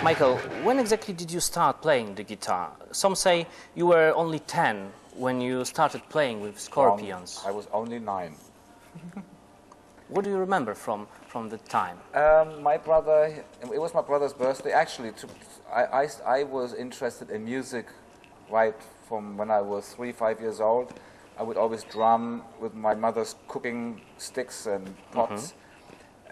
Michael, when exactly did you start playing the guitar? Some say you were only 10 when you started playing with Scorpions. I was only 9. What do you remember from the time? My brother, it was my brother's birthday. Actually, I was interested in music right from when I was 3, 5 years old. I would always drum with my mother's cooking sticks and pots.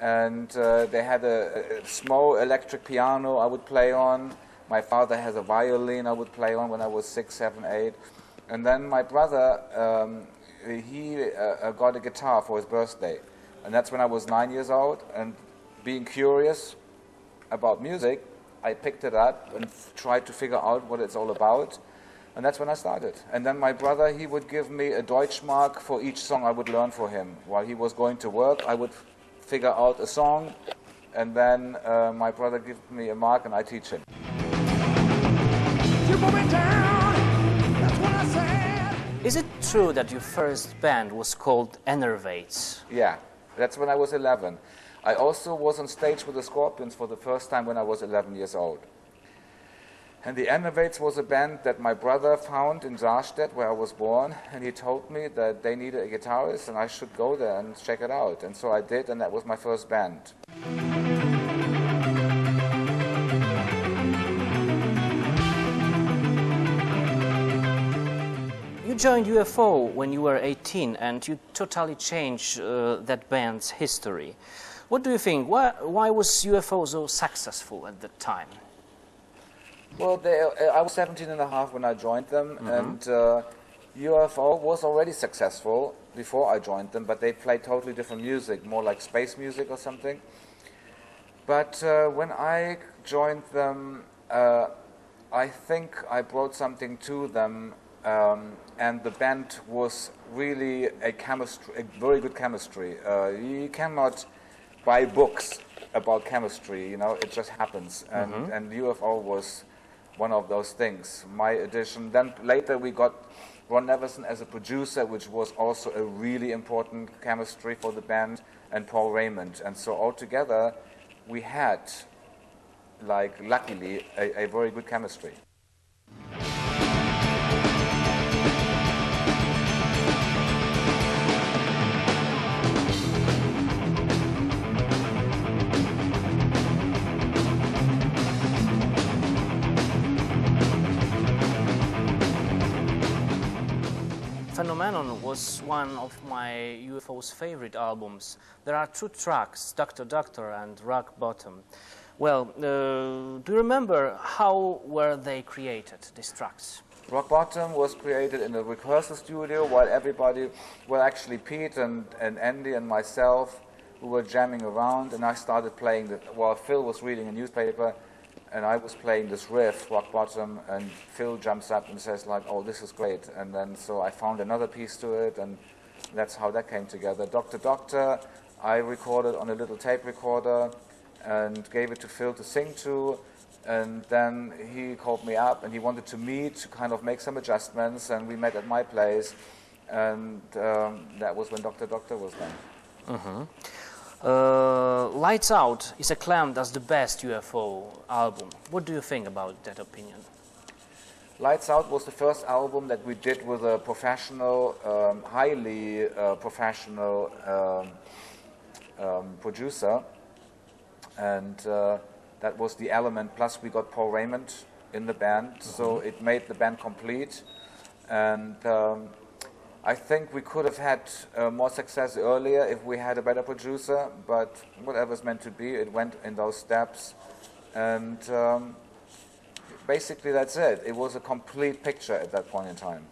And they had a small electric piano I would play on. My father has a violin I would play on when I was 6, 7, 8. And then my brother, he got a guitar for his birthday. And that's when I was 9 years old. And being curious about music, I picked it up and tried to figure out what it's all about. And that's when I started. And then my brother, he would give me a Deutschmark for each song I would learn for him. While he was going to work, I would figure out a song, and then my brother gives me a mark and I teach him. Is it true that your first band was called Enervates? Yeah, that's when I was 11. I also was on stage with the Scorpions for the first time when I was 11 years old. And the Enervates was a band that my brother found in Sarstedt, where I was born, and he told me that they needed a guitarist and I should go there and check it out. And so I did, and that was my first band. You joined UFO when you were 18 and you totally changed that band's history. What do you think? Why was UFO so successful at that time? Well, I was 17 and a half when I joined them, and UFO was already successful before I joined them, but they played totally different music, more like space music or something. But when I joined them, I think I brought something to them, and the band was really a very good chemistry. You cannot buy books about chemistry, you know, it just happens, and UFO was one of those things. My addition. Then later we got Ron Neverson as a producer, which was also a really important chemistry for the band, and Paul Raymond. And so altogether we had, like, luckily, a very good chemistry. Phenomenon was one of my UFO's favorite albums. There are 2 tracks, Dr. Doctor and Rock Bottom. Well, do you remember how were they created, these tracks? Rock Bottom was created in a rehearsal studio while everybody, well, actually Pete and Andy and myself, we were jamming around, and I started playing while Phil was reading a newspaper, and I was playing this riff, Rock Bottom, and Phil jumps up and says, like, oh, this is great. And then so I found another piece to it, and that's how that came together. Dr. Doctor, I recorded on a little tape recorder and gave it to Phil to sing to, and then he called me up and he wanted to meet to kind of make some adjustments, and we met at my place, and that was when Dr. Doctor was done. Lights Out is acclaimed as the best UFO album. What do you think about that opinion? Lights Out was the first album that we did with a professional, highly professional producer, and that was the element. Plus we got Paul Raymond in the band, so it made the band complete, and I think we could have had more success earlier if we had a better producer, but whatever's meant to be, it went in those steps, and basically that's it. It was a complete picture at that point in time.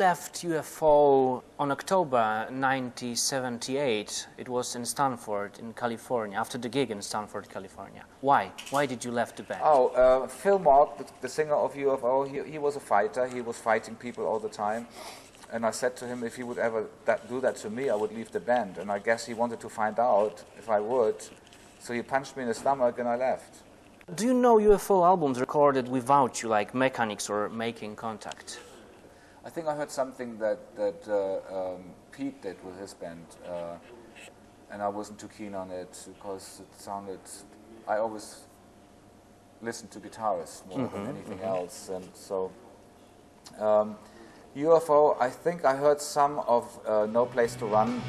Left UFO on October 1978. It was in Stanford, in California, after the gig in Stanford, California. Why? Why did you left the band? Oh, Phil Mogg, the singer of UFO, he was a fighter. He was fighting people all the time. And I said to him, if he would ever do that to me, I would leave the band. And I guess he wanted to find out if I would. So he punched me in the stomach and I left. Do you know UFO albums recorded without you, like Mechanics or Making Contact? I think I heard something that Pete did with his band, and I wasn't too keen on it because it sounded. I always listen to guitarists more than anything else, and so UFO. I think I heard some of No Place to Run.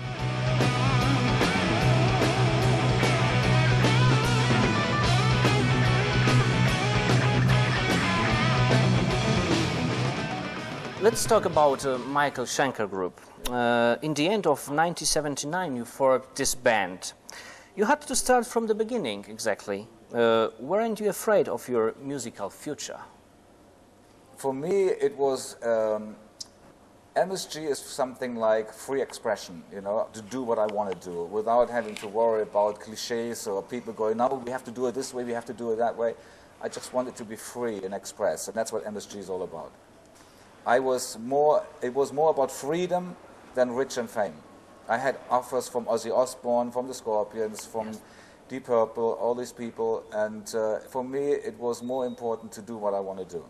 Let's talk about Michael Schenker Group. In the end of 1979, you formed this band. You had to start from the beginning, exactly. Weren't you afraid of your musical future? For me, it was MSG is something like free expression, you know, to do what I want to do without having to worry about cliches or people going, no, we have to do it this way, we have to do it that way. I just wanted to be free and express, and that's what MSG is all about. It was more about freedom than rich and fame. I had offers from Ozzy Osbourne, from the Scorpions, from Deep Purple, all these people, and for me it was more important to do what I want to do.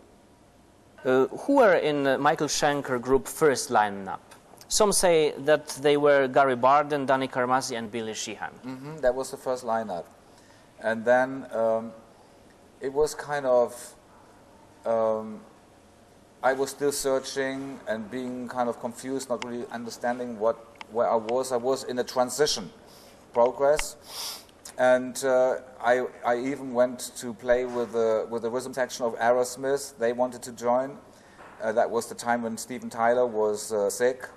Who were in Michael Schenker Group first lineup? Some say that they were Gary Barden, Danny Carmassi and Billy Sheehan. That was the first lineup. And then it was kind of... I was still searching and being kind of confused, not really understanding where I was. I was in a transition progress, and I even went to play with the rhythm section of Aerosmith. They wanted to join. That was the time when Steven Tyler was sick,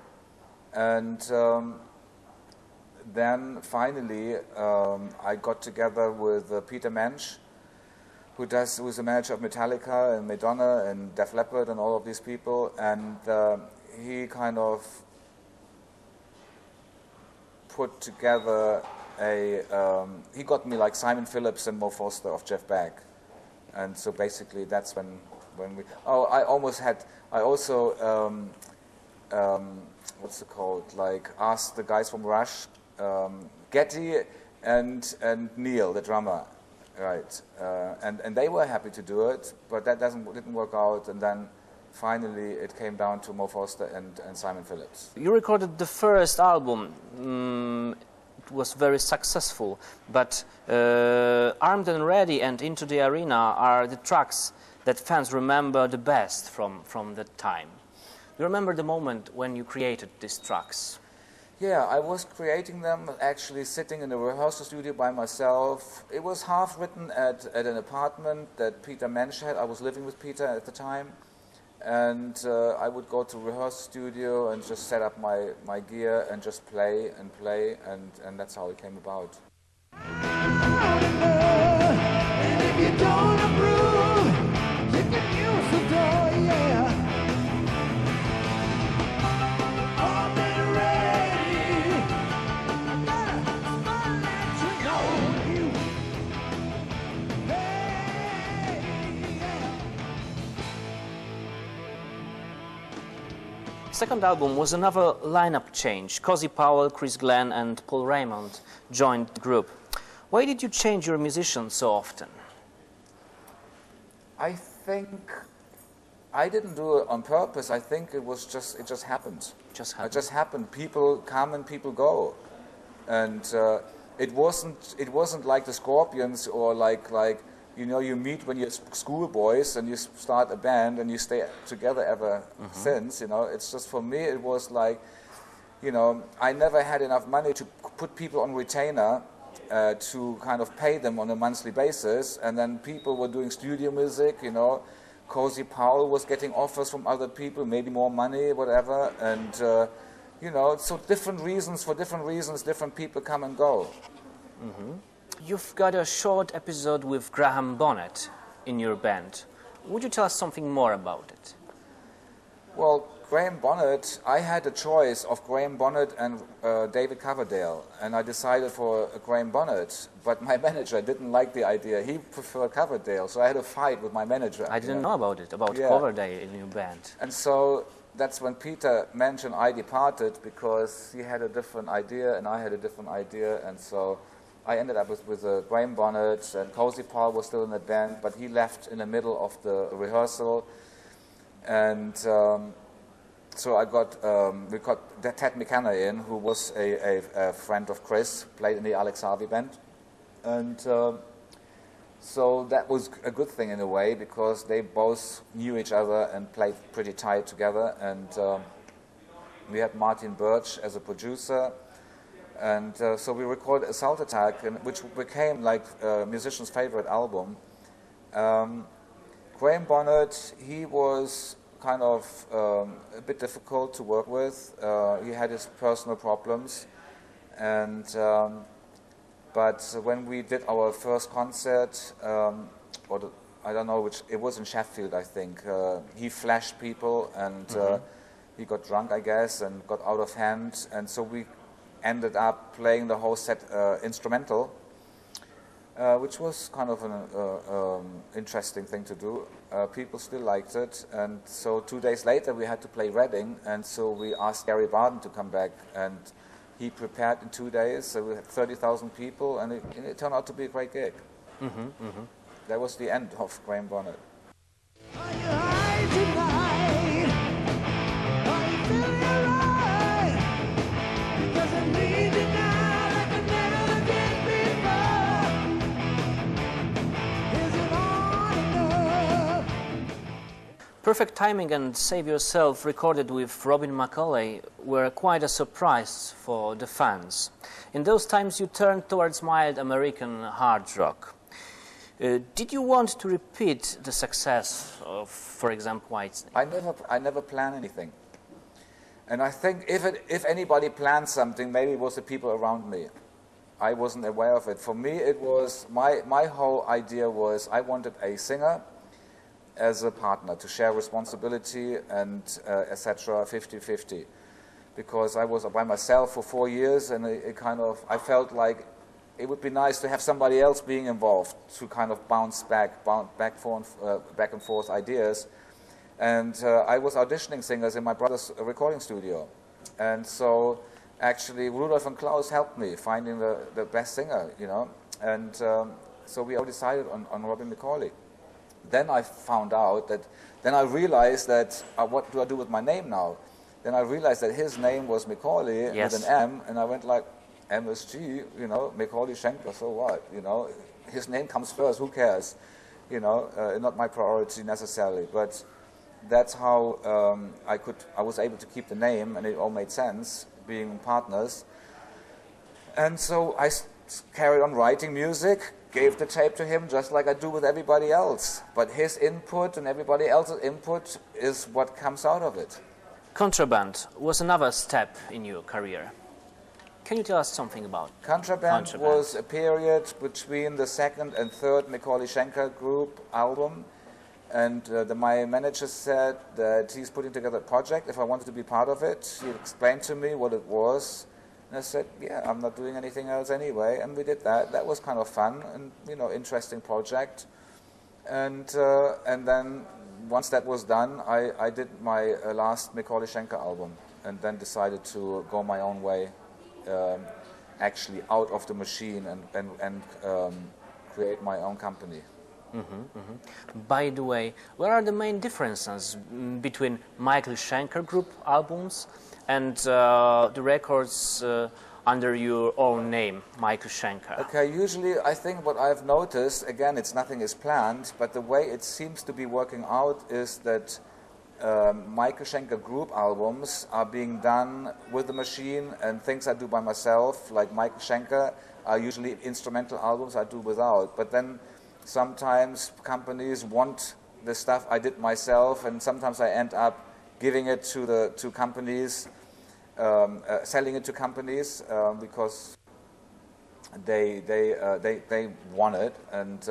and then finally I got together with Peter Mensch, who's the manager of Metallica and Madonna and Def Leppard and all of these people, and he kind of put together he got me like Simon Phillips and Mo Foster of Jeff Beck, and so basically that's when we. Oh, I also what's it called? Like asked the guys from Rush, Getty and Neil, the drummer. Right, and they were happy to do it, but that didn't work out, and then finally it came down to Mo Foster and Simon Phillips. You recorded the first album. It was very successful, but Armed and Ready and Into the Arena are the tracks that fans remember the best from that time. You remember the moment when you created these tracks? Yeah, I was creating them actually sitting in a rehearsal studio by myself. It was half written at an apartment that Peter Mensch had. I was living with Peter at the time. And I would go to rehearsal studio and just set up my gear and just play, and that's how it came about. And if you don't approve, you can use the door, yeah. Second album was another lineup change. Cozy Powell, Chris Glenn and Paul Raymond joined the group. Why did you change your musicians so often? I think I didn't do it on purpose. I think it just happened. It just happened. People come and people go, and it wasn't like the Scorpions or like you know, you meet when you're schoolboys and you start a band and you stay together ever since, you know. It's just, for me, it was like, you know, I never had enough money to put people on retainer to kind of pay them on a monthly basis, and then people were doing studio music, you know. Cozy Powell was getting offers from other people, maybe more money, whatever, and, you know, so different reasons, different people come and go. You've got a short episode with Graham Bonnet in your band. Would you tell us something more about it? Well, Graham Bonnet, I had a choice of Graham Bonnet and David Coverdale, and I decided for Graham Bonnet, but my manager didn't like the idea. He preferred Coverdale, so I had a fight with my manager. I didn't know about it, about Coverdale in your band. And so that's when Peter mentioned I departed, because he had a different idea and I had a different idea, and so I ended up with Graham Bonnet, and Cozy Paul was still in the band, but he left in the middle of the rehearsal. And so we got Ted McKenna in, who was a friend of Chris, played in the Alex Harvey band. And so that was a good thing in a way, because they both knew each other and played pretty tight together. And we had Martin Birch as a producer. And so we recorded Assault Attack, which became like a musician's favorite album. Graham Bonnet, he was kind of a bit difficult to work with. He had his personal problems. And but when we did our first concert, I don't know which, it was in Sheffield, I think, he flashed people, and he got drunk, I guess, and got out of hand. And so we ended up playing the whole set instrumental, which was kind of an interesting thing to do. People still liked it, and so 2 days later we had to play Reading, and so we asked Gary Barden to come back, and he prepared in 2 days. So we had 30,000 people, and it turned out to be a great gig. That was the end of Graham Bonnet. Perfect Timing and Save Yourself, recorded with Robin McAuley, were quite a surprise for the fans. In those times you turned towards mild American hard rock. Did you want to repeat the success of, for example, Whitesnake? I never plan anything. And I think if anybody planned something, maybe it was the people around me. I wasn't aware of it. For me, it was, my whole idea was I wanted a singer as a partner to share responsibility and etc. 50-50, because I was by myself for 4 years, and I felt like it would be nice to have somebody else being involved to kind of bounce back and forth ideas. And I was auditioning singers in my brother's recording studio, and so actually Rudolph and Klaus helped me finding the best singer, you know, and so we all decided on Robin McAuley. Then I found out that, then I realized that, what do I do with my name now? Then I realized that his name was McAuley with an M, and I went like, MSG, you know, McAuley Schenker, so what, you know? His name comes first, who cares? You know, not my priority necessarily, but that's how I was able to keep the name, and it all made sense, being partners. And so I carried on writing music, gave the tape to him just like I do with everybody else. But his input and everybody else's input is what comes out of it. Contraband was another step in your career. Can you tell us something about Contraband? Was a period between the second and third McAuley Schenker group album. And my manager said that he's putting together a project. If I wanted to be part of it, he explained to me what it was. And I said, yeah, I'm not doing anything else anyway. And we did that. That was kind of fun and, you know, interesting project. And then once that was done, I did my last McAuley Schenker album, and then decided to go my own way, actually out of the machine, and create my own company. By the way, what are the main differences between Michael Schenker group albums and the records under your own name, Michael Schenker? Okay, usually I think what I've noticed, again, nothing is planned, but the way it seems to be working out is that Michael Schenker group albums are being done with the machine, and things I do by myself, like Michael Schenker, are usually instrumental albums I do without. But then sometimes companies want the stuff I did myself, and sometimes I end up giving it to companies, selling it to companies because they want it. And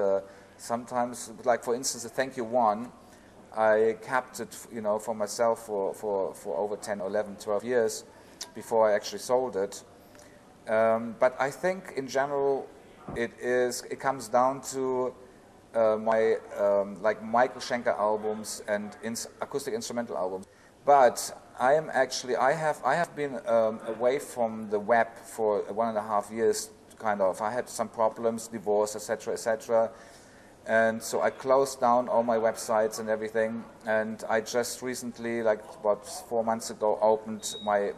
sometimes, like for instance, the Thank You One, I kept it, you know, for myself for over 10, 11, 12 years before I actually sold it. But I think in general it comes down to my like Michael Schenker albums and acoustic instrumental albums. But I am actually I have been away from the web for 1.5 years I had some problems, divorce, etc., etc. And so I closed down all my websites and everything. And I just recently, like about 4 months ago, opened my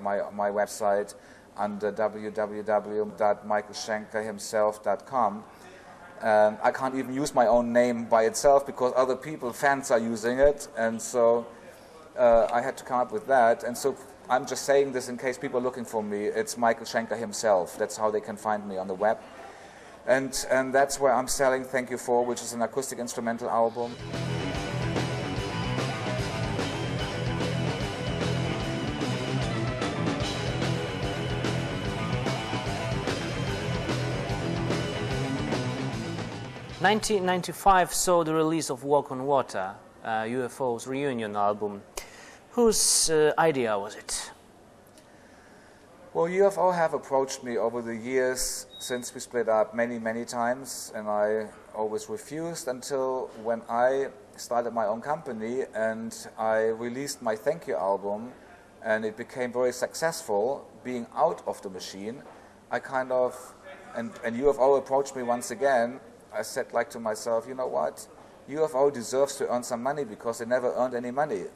website under www.michaelschenkerhimself.com. I can't even use my own name by itself because other people, fans, are using it. And so I had to come up with that. And so I'm just saying this in case people are looking for me. It's Michael Schenker himself. That's how they can find me on the web. And that's where I'm selling Thank You For, which is an acoustic instrumental album. (1995) saw the release of Walk on Water, UFO's reunion album. Whose idea was it? Well, UFO have approached me over the years since we split up many, many times, and I always refused until when I started my own company and I released my Thank You album, and it became very successful being out of the machine. I kind of, and UFO approached me once again. I said like to myself, you know what, UFO deserves to earn some money because they never earned any money,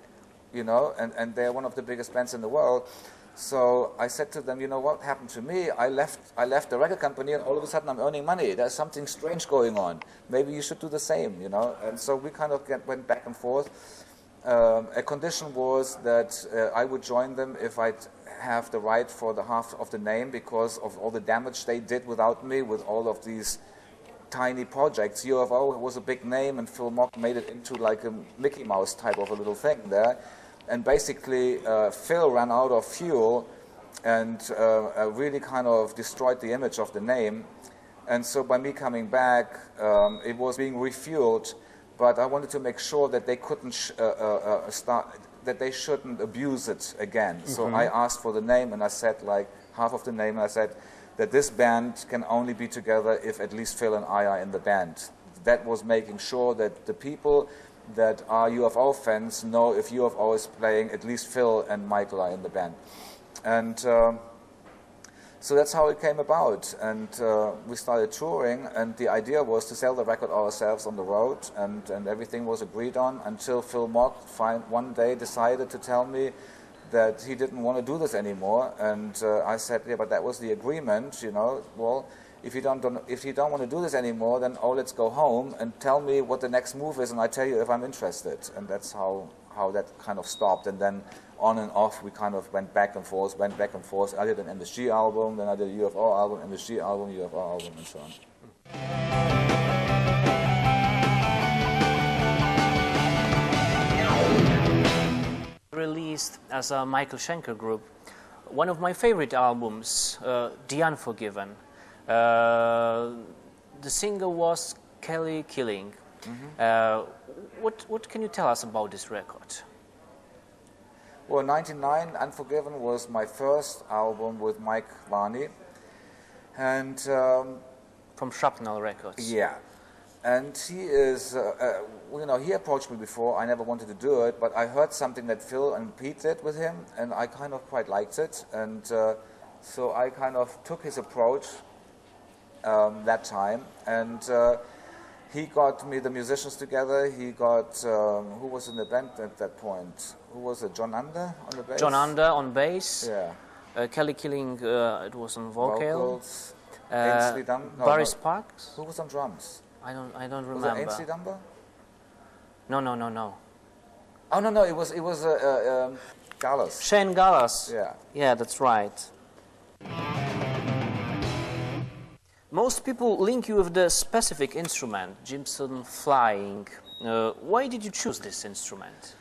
you know, and they're one of the biggest bands in the world. So I said to them, you know what happened to me? I left the record company and all of a sudden I'm earning money. There's something strange going on. Maybe you should do the same, you know. And so we kind of went back and forth. A condition was that I would join them if I'd have the right for the half of the name because of all the damage they did without me with all of these tiny projects. UFO was a big name and Phil Mock made it into like a Mickey Mouse type of a little thing there. And basically, Phil ran out of fuel and really kind of destroyed the image of the name. And so by me coming back, it was being refueled, but I wanted to make sure that they couldn't that they shouldn't abuse it again. So I asked for the name, and I said like half of the name, and I said that this band can only be together if at least Phil and I are in the band. That was making sure that the people that are UFO fans know if UFO is playing, at least Phil and Michael are in the band. And so that's how it came about. And we started touring, and the idea was to sell the record ourselves on the road, and everything was agreed on until Phil Mock one day decided to tell me that he didn't want to do this anymore. And I said, yeah, but that was the agreement, you know. Well, if you don't want to do this anymore, then let's go home and tell me what the next move is, and I tell you if I'm interested. And that's how that kind of stopped. And then on and off, we kind of went back and forth. I did an MSG album, then I did a UFO album, MSG album, UFO album, and so on. Released as a Michael Schenker group, one of my favorite albums, The Unforgiven. The single was Kelly Killing. What can you tell us about this record? Well, 99, Unforgiven was my first album with Mike Varney. And from Shrapnel Records. Yeah. And he is, you know, he approached me before. I never wanted to do it, but I heard something that Phil and Pete did with him, and I kind of quite liked it. And so I kind of took his approach that time, and he got me the musicians together. He got, who was in the band at that point? Who was it? John Under on the bass? John Under on bass. Yeah. Kelly Killing, it was on vocals. Ainsley Dunbar. No, Barry Sparks. Who was on drums? I don't remember. Was it Ainsley Dunbar? No. Oh no, it was Gallas. Shane Gallas. Yeah. Yeah, that's right. Most people link you with the specific instrument, Gibson Flying. Why did you choose this instrument?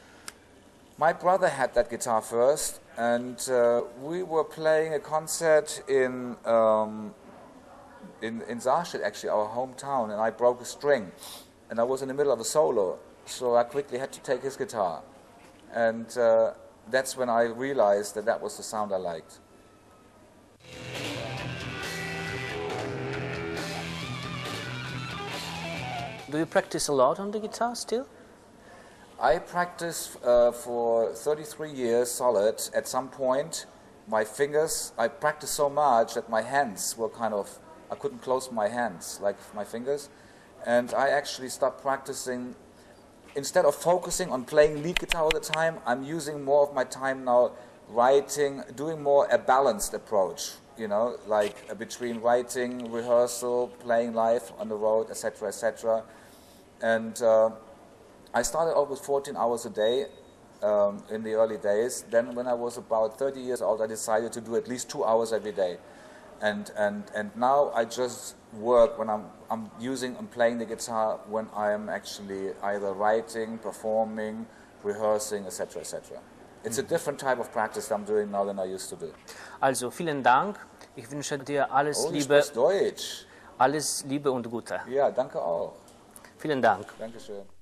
My brother had that guitar first, and we were playing a concert in Saarstedt, actually, our hometown, and I broke a string, and I was in the middle of a solo, so I quickly had to take his guitar, and that's when I realized that that was the sound I liked. Do you practice a lot on the guitar still? I practiced for 33 years solid. At some point, my fingers, I practiced so much that my hands were kind of I couldn't close my hands, like my fingers. And I actually stopped practicing. Instead of focusing on playing lead guitar all the time, I'm using more of my time now writing, doing more a balanced approach, you know, like between writing, rehearsal, playing live on the road, etc., etc. And I started out with 14 hours a day in the early days. Then when I was about 30 years old, I decided to do at least 2 hours every day. And now I just work when I'm using and playing the guitar when I am actually either writing, performing, rehearsing, etc., etc. It's a different type of practice I'm doing now than I used to do. Also, vielen Dank. Ich wünsche dir alles Oh, du Liebe. sprichst Deutsch. Alles Liebe und Gute. Ja, danke auch. Vielen Dank. Dankeschön.